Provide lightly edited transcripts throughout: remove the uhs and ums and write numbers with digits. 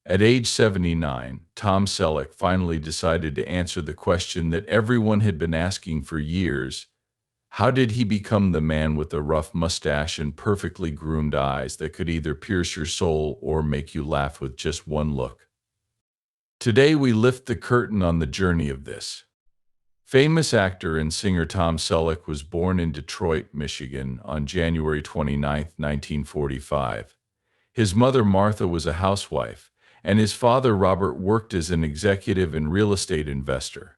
At age 79, Tom Selleck finally decided to answer the question that everyone had been asking for years. How did he become the man with the rough mustache and perfectly groomed eyes that could either pierce your soul or make you laugh with just one look? Today we lift the curtain on the journey of this. Famous actor and singer Tom Selleck was born in Detroit, Michigan on January 29, 1945. His mother Martha was a housewife, and his father Robert worked as an executive and real estate investor.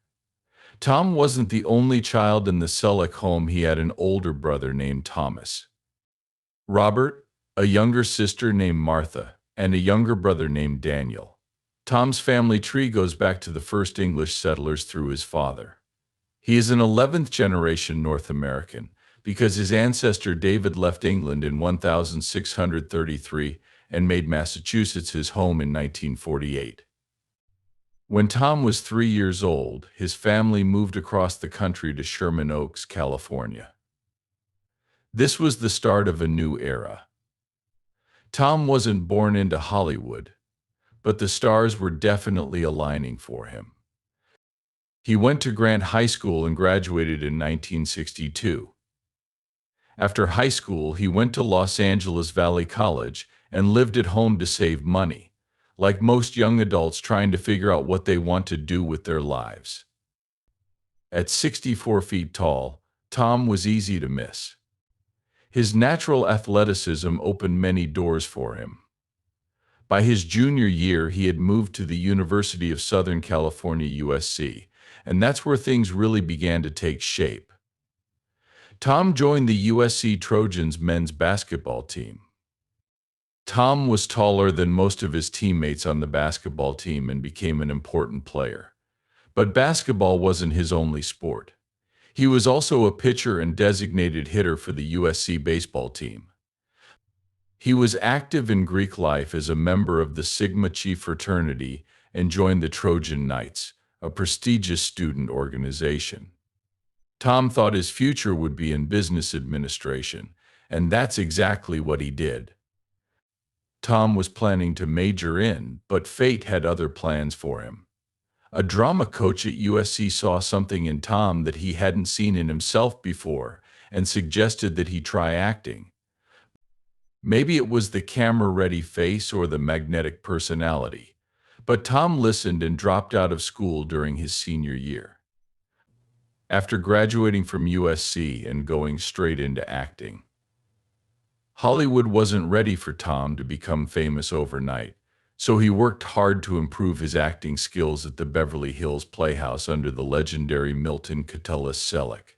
Tom wasn't the only child in the Selleck home. He had an older brother named Thomas, Robert, a younger sister named Martha, and a younger brother named Daniel. Tom's family tree goes back to the first English settlers through his father. He is an 11th generation North American because his ancestor David left England in 1633 and made Massachusetts his home in 1948. When Tom was 3 years old, his family moved across the country to Sherman Oaks, California. This was the start of a new era. Tom wasn't born into Hollywood, but the stars were definitely aligning for him. He went to Grant High School and graduated in 1962. After high school, he went to Los Angeles Valley College and lived at home to save money, like most young adults trying to figure out what they want to do with their lives. At 64 feet tall, Tom was easy to miss. His natural athleticism opened many doors for him. By his junior year, he had moved to the University of Southern California, USC, and that's where things really began to take shape. Tom joined the USC Trojans men's basketball team. Tom was taller than most of his teammates on the basketball team and became an important player. But basketball wasn't his only sport. He was also a pitcher and designated hitter for the USC baseball team. He was active in Greek life as a member of the Sigma Chi fraternity and joined the Trojan Knights, a prestigious student organization. Tom thought his future would be in business administration, and that's exactly what he did. Tom was planning to major in, but fate had other plans for him. A drama coach at USC saw something in Tom that he hadn't seen in himself before and suggested that he try acting. Maybe it was the camera-ready face or the magnetic personality, but Tom listened and dropped out of school during his senior year. After graduating from USC and going straight into acting, Hollywood wasn't ready for Tom to become famous overnight, so he worked hard to improve his acting skills at the Beverly Hills Playhouse under the legendary Milton Catullus Selleck.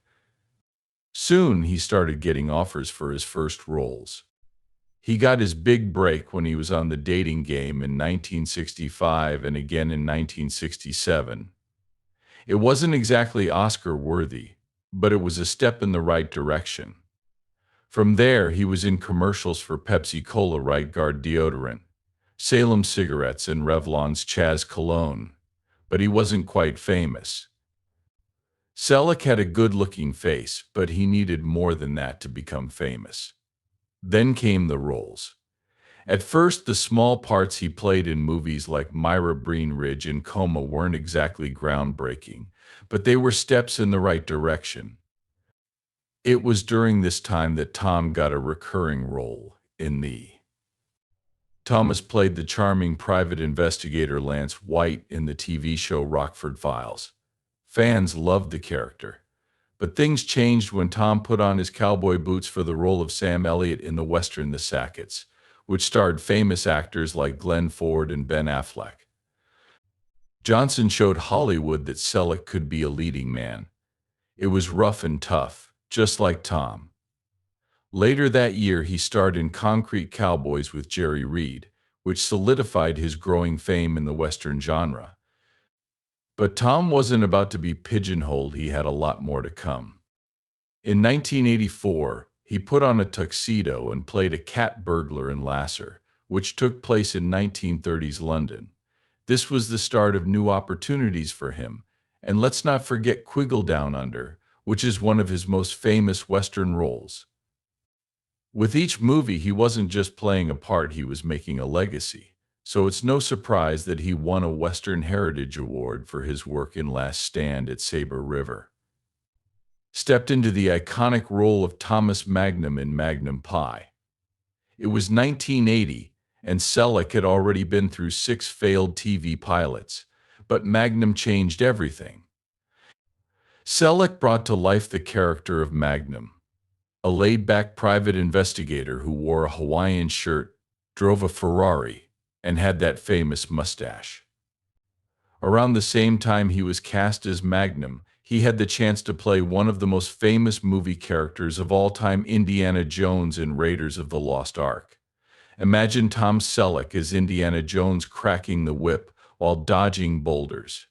Soon he started getting offers for his first roles. He got his big break when he was on The Dating Game in 1965 and again in 1967. It wasn't exactly Oscar-worthy, but it was a step in the right direction. From there, he was in commercials for Pepsi-Cola Right Guard deodorant, Salem cigarettes, and Revlon's Chaz cologne, but he wasn't quite famous. Selleck had a good-looking face, but he needed more than that to become famous. Then came the roles. At first, the small parts he played in movies like Myra Breen Ridge and Coma weren't exactly groundbreaking, but they were steps in the right direction. It was during this time that Tom got a recurring role in The. Thomas played the charming private investigator Lance White in the TV show Rockford Files. Fans loved the character. But things changed when Tom put on his cowboy boots for the role of Sam Elliott in the western The Sackets, which starred famous actors like Glenn Ford and Ben Affleck. Johnson showed Hollywood that Selleck could be a leading man. It was rough and tough, just like Tom. Later that year, he starred in Concrete Cowboys with Jerry Reed, which solidified his growing fame in the western genre. But Tom wasn't about to be pigeonholed. He had a lot more to come. In 1984, he put on a tuxedo and played a cat burglar in Lasser, which took place in 1930s London. This was the start of new opportunities for him, and let's not forget Quiggle Down Under, which is one of his most famous Western roles. With each movie, he wasn't just playing a part, he was making a legacy. so it's no surprise that he won a Western Heritage Award for his work in Last Stand at Sabre River. Stepped into the iconic role of Thomas Magnum in Magnum Pie. It was 1980, and Selleck had already been through 6 failed TV pilots, but Magnum changed everything. Selleck brought to life the character of Magnum, a laid-back private investigator who wore a Hawaiian shirt, drove a Ferrari, and had that famous mustache. Around the same time he was cast as Magnum, he had the chance to play one of the most famous movie characters of all time, Indiana Jones in Raiders of the Lost Ark. Imagine Tom Selleck as Indiana Jones cracking the whip while dodging boulders.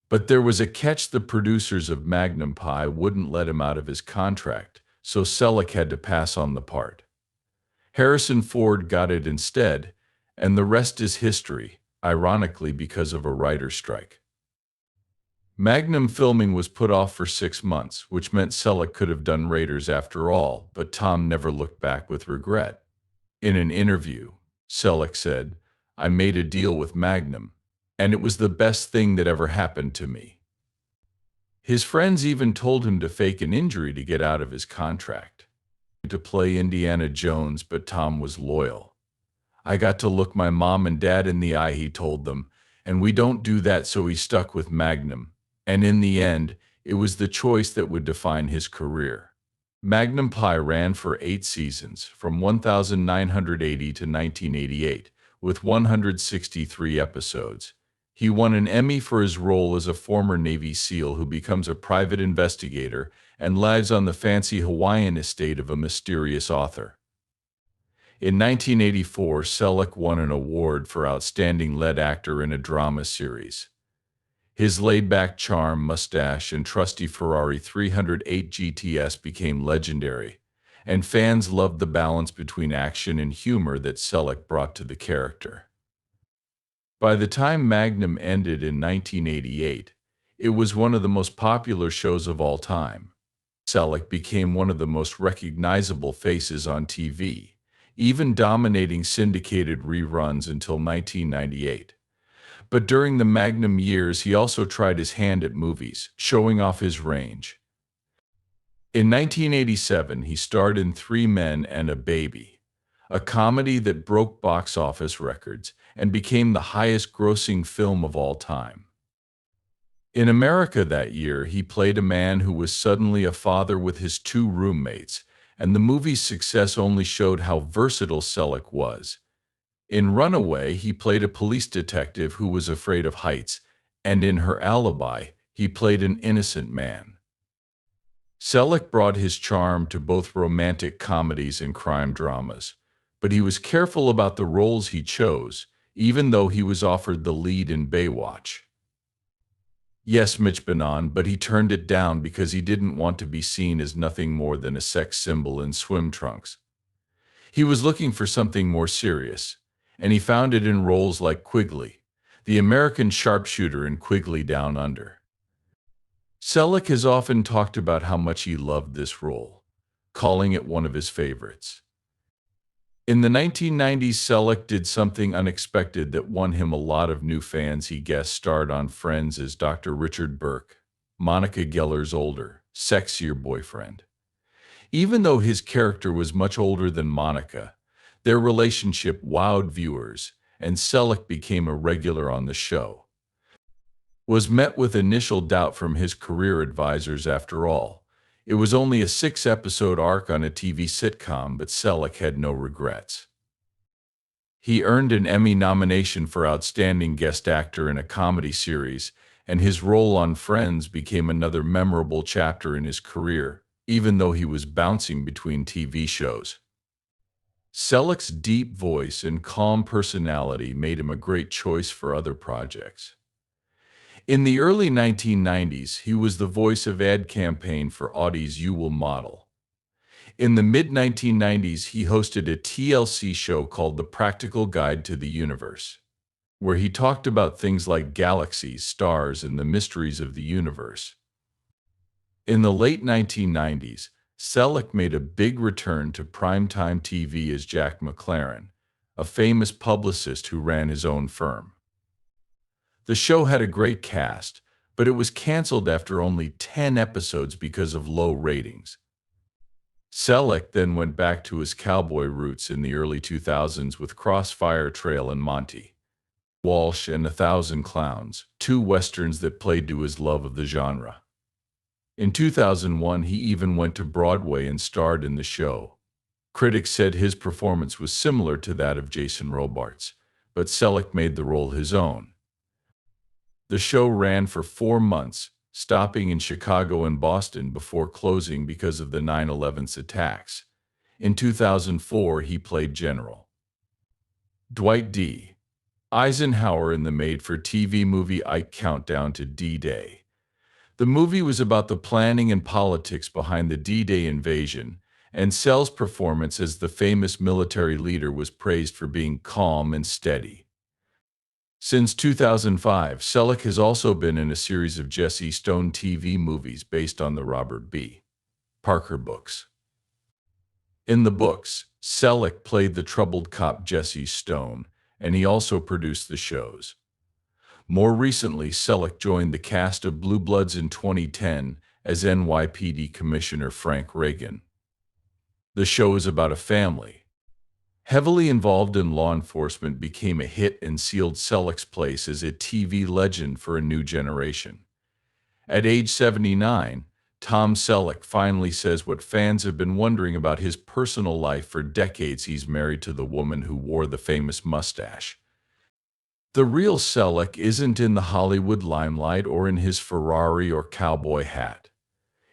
But there was a catch: the producers of Magnum Pie wouldn't let him out of his contract, so Selleck had to pass on the part. Harrison Ford got it instead, and the rest is history, ironically because of a writer's strike. Magnum filming was put off for 6 months, which meant Selleck could have done Raiders after all, but Tom never looked back with regret. In an interview, Selleck said, "I made a deal with Magnum, and it was the best thing that ever happened to me." His friends even told him to fake an injury to get out of his contract. To play Indiana Jones, but Tom was loyal. "I got to look my mom and dad in the eye," he told them, "and we don't do that," so he stuck with Magnum. And in the end, it was the choice that would define his career. Magnum Pie ran for 8 seasons, from 1980 to 1988, with 163 episodes. He won an Emmy for his role as a former Navy SEAL who becomes a private investigator and lives on the fancy Hawaiian estate of a mysterious author. In 1984, Selleck won an award for Outstanding Lead Actor in a Drama Series. His laid-back charm, mustache, and trusty Ferrari 308 GTS became legendary, and fans loved the balance between action and humor that Selleck brought to the character. By the time Magnum ended in 1988, it was one of the most popular shows of all time. Selleck became one of the most recognizable faces on TV, even dominating syndicated reruns until 1998. But during the Magnum years, he also tried his hand at movies, showing off his range. In 1987, he starred in 3 Men and a Baby, a comedy that broke box office records and became the highest-grossing film of all time. In America that year, he played a man who was suddenly a father with his 2 roommates, and the movie's success only showed how versatile Selleck was. In Runaway, he played a police detective who was afraid of heights, and in Her Alibi, he played an innocent man. Selleck brought his charm to both romantic comedies and crime dramas, but he was careful about the roles he chose, even though he was offered the lead in Baywatch. Yes, Mitch Banan, but he turned it down because he didn't want to be seen as nothing more than a sex symbol in swim trunks. He was looking for something more serious, and he found it in roles like Quigley, the American sharpshooter in Quigley Down Under. Selleck has often talked about how much he loved this role, calling it one of his favorites. In the 1990s, Selleck did something unexpected that won him a lot of new fans. He guest starred on Friends as Dr. Richard Burke, Monica Geller's older, sexier boyfriend. Even though his character was much older than Monica, their relationship wowed viewers, and Selleck became a regular on the show. Was met with initial doubt from his career advisors. After all, it was only a 6-episode arc on a TV sitcom, but Selleck had no regrets. He earned an Emmy nomination for Outstanding Guest Actor in a Comedy Series, and his role on Friends became another memorable chapter in his career, even though he was bouncing between TV shows. Selleck's deep voice and calm personality made him a great choice for other projects. In the early 1990s, he was the voice of ad campaign for Audi's You Will Model. In the mid-1990s, he hosted a TLC show called The Practical Guide to the Universe, where he talked about things like galaxies, stars, and the mysteries of the universe. In the late 1990s, Selleck made a big return to primetime TV as Jack McLaren, a famous publicist who ran his own firm. The show had a great cast, but it was canceled after only 10 episodes because of low ratings. Selleck then went back to his cowboy roots in the early 2000s with Crossfire Trail and Monty Walsh and A Thousand Clowns, two westerns that played to his love of the genre. In 2001, he even went to Broadway and starred in the show. Critics said his performance was similar to that of Jason Robards, but Selleck made the role his own. The show ran for 4 months, stopping in Chicago and Boston before closing because of the 9/11 attacks. In 2004, he played General Dwight D. Eisenhower in the made-for-TV movie Ike Countdown to D-Day. The movie was about the planning and politics behind the D-Day invasion, and Selleck's performance as the famous military leader was praised for being calm and steady. Since 2005, Selleck has also been in a series of Jesse Stone TV movies based on the Robert B. Parker books. In the books, Selleck played the troubled cop Jesse Stone, and he also produced the shows. More recently, Selleck joined the cast of Blue Bloods in 2010 as NYPD Commissioner Frank Reagan. The show is about a family heavily involved in law enforcement became a hit and sealed Selleck's place as a TV legend for a new generation. At age 79, Tom Selleck finally says what fans have been wondering about his personal life for decades. He's married to the woman who wore the famous mustache. The real Selleck isn't in the Hollywood limelight or in his Ferrari or cowboy hat.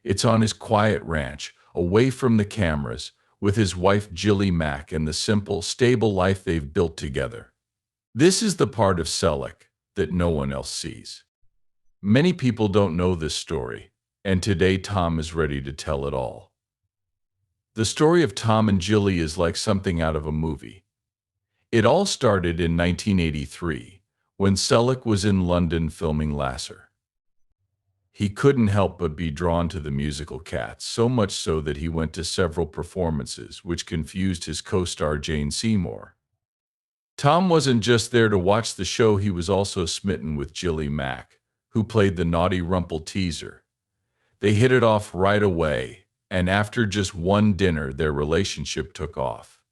It's on his quiet ranch, away from the cameras, with his wife Jilly Mack and the simple, stable life they've built together. This is the part of Selleck that no one else sees. Many people don't know this story, and today Tom is ready to tell it all. The story of Tom and Jilly is like something out of a movie. It all started in 1983, when Selleck was in London filming Lasser. He couldn't help but be drawn to the musical Cats, so much so that he went to several performances, which confused his co-star Jane Seymour. Tom wasn't just there to watch the show, he was also smitten with Jilly Mack, who played the naughty Rumple teaser. They hit it off right away, and after just one dinner, their relationship took off.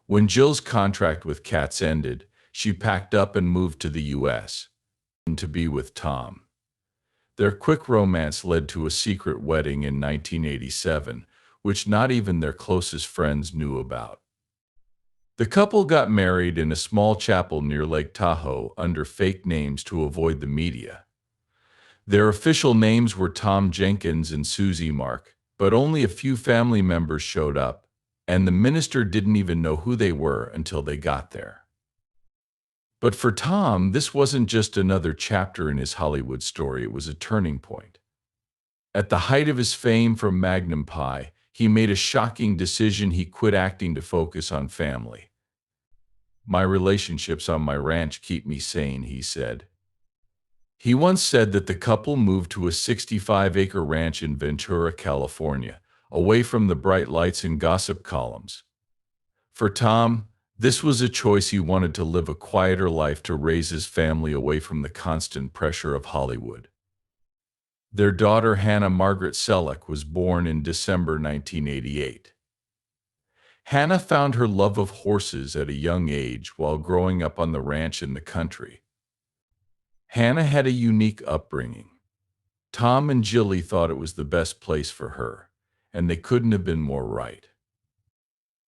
When Jill's contract with Cats ended, she packed up and moved to the U.S. to be with Tom. Their quick romance led to a secret wedding in 1987, which not even their closest friends knew about. The couple got married in a small chapel near Lake Tahoe under fake names to avoid the media. Their official names were Tom Jenkins and Susie Mark, but only a few family members showed up, and the minister didn't even know who they were until they got there. But for Tom, this wasn't just another chapter in his Hollywood story, it was a turning point. At the height of his fame from Magnum Pie, he made a shocking decision. He quit acting to focus on family. "My relationships on my ranch keep me sane," he said. He once said that the couple moved to a 65-acre ranch in Ventura, California, away from the bright lights and gossip columns. For Tom, this was a choice. He wanted to live a quieter life to raise his family away from the constant pressure of Hollywood. Their daughter Hannah Margaret Selleck was born in December 1988. Hannah found her love of horses at a young age while growing up on the ranch in the country. Hannah had a unique upbringing. Tom and Jilly thought it was the best place for her, and they couldn't have been more right.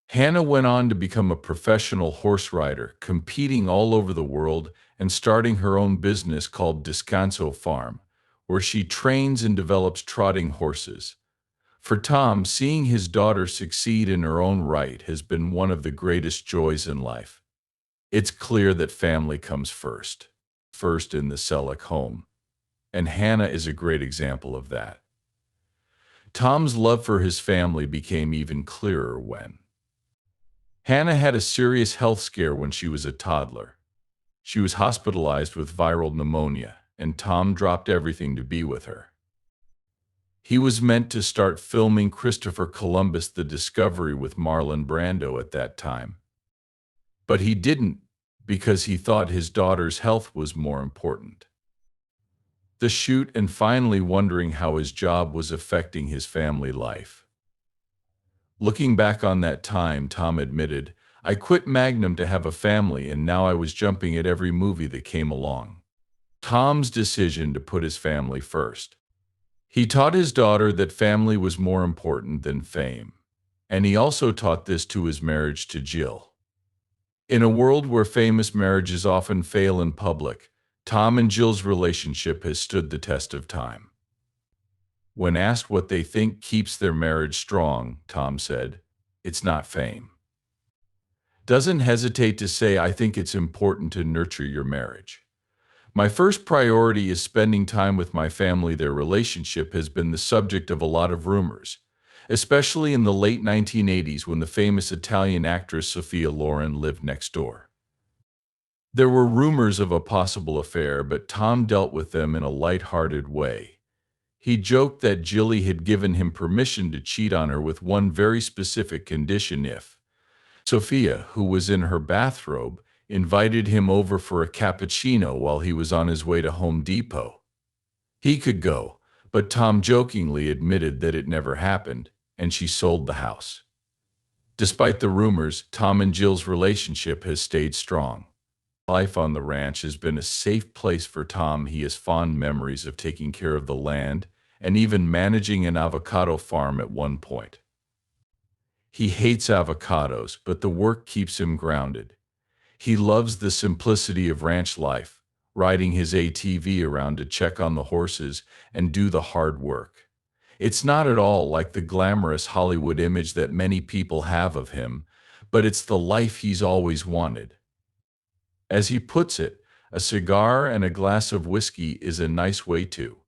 Hannah went on to become a professional horse rider, competing all over the world and starting her own business called Descanso Farm, where she trains and develops trotting horses. For Tom, seeing his daughter succeed in her own right has been one of the greatest joys in life. It's clear that family comes first in the Selleck home, and Hannah is a great example of that. Tom's love for his family became even clearer when Hannah had a serious health scare when she was a toddler. She was hospitalized with viral pneumonia, and Tom dropped everything to be with her. He was meant to start filming Christopher Columbus: The Discovery with Marlon Brando at that time. But he didn't, because he thought his daughter's health was more important. The shoot, and finally wondering how his job was affecting his family life. Looking back on that time, Tom admitted, "I quit Magnum to have a family, and now I was jumping at every movie that came along." Tom's decision to put his family first. He taught his daughter that family was more important than fame, and he also taught this to his marriage to Jill. In a world where famous marriages often fail in public, Tom and Jill's relationship has stood the test of time. When asked what they think keeps their marriage strong, Tom said, "It's not fame." Doesn't hesitate to say, "I think it's important to nurture your marriage. My first priority is spending time with my family." Their relationship has been the subject of a lot of rumors, especially in the late 1980s when the famous Italian actress Sophia Loren lived next door. There were rumors of a possible affair, but Tom dealt with them in a light-hearted way. He joked that Jilly had given him permission to cheat on her with one very specific condition: if Sophia, who was in her bathrobe, invited him over for a cappuccino while he was on his way to Home Depot. He could go, but Tom jokingly admitted that it never happened, and she sold the house. Despite the rumors, Tom and Jill's relationship has stayed strong. Life on the ranch has been a safe place for Tom. He has fond memories of taking care of the land and even managing an avocado farm at one point. He hates avocados, but the work keeps him grounded. He loves the simplicity of ranch life, riding his ATV around to check on the horses and do the hard work. It's not at all like the glamorous Hollywood image that many people have of him, but it's the life he's always wanted. As he puts it, a cigar and a glass of whiskey is a nice way too.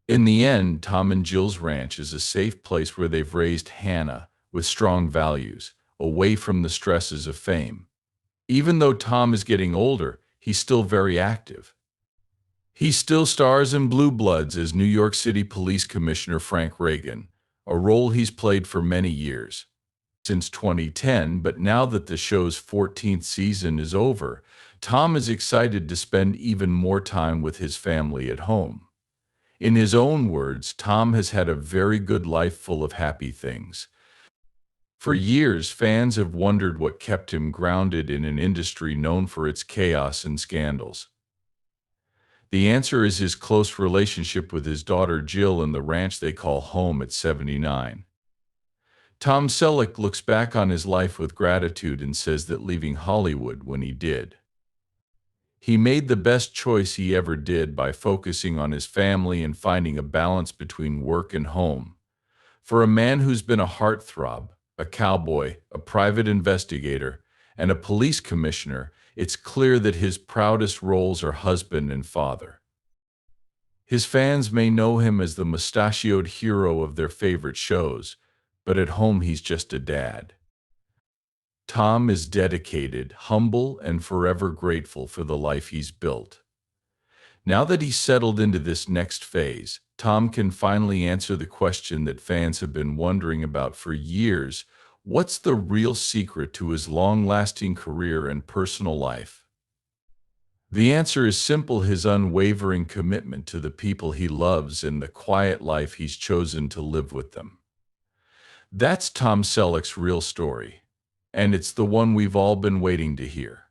In the end, Tom and Jill's ranch is a safe place where they've raised Hannah with strong values, away from the stresses of fame. Even though Tom is getting older, he's still very active. He still stars in Blue Bloods as New York City Police Commissioner Frank Reagan, a role he's played for many years, since 2010, but now that the show's 14th season is over, Tom is excited to spend even more time with his family at home. In his own words, Tom has had a very good life full of happy things. For years, fans have wondered what kept him grounded in an industry known for its chaos and scandals. The answer is his close relationship with his daughter Jill and the ranch they call home at 79. Tom Selleck looks back on his life with gratitude and says that leaving Hollywood when he did, he made the best choice he ever did by focusing on his family and finding a balance between work and home. For a man who's been a heartthrob, a cowboy, a private investigator, and a police commissioner, it's clear that his proudest roles are husband and father. His fans may know him as the mustachioed hero of their favorite shows, but at home he's just a dad. Tom is dedicated, humble, and forever grateful for the life he's built. Now that he's settled into this next phase, Tom can finally answer the question that fans have been wondering about for years: what's the real secret to his long-lasting career and personal life? The answer is simple: his unwavering commitment to the people he loves and the quiet life he's chosen to live with them. That's Tom Selleck's real story, and it's the one we've all been waiting to hear.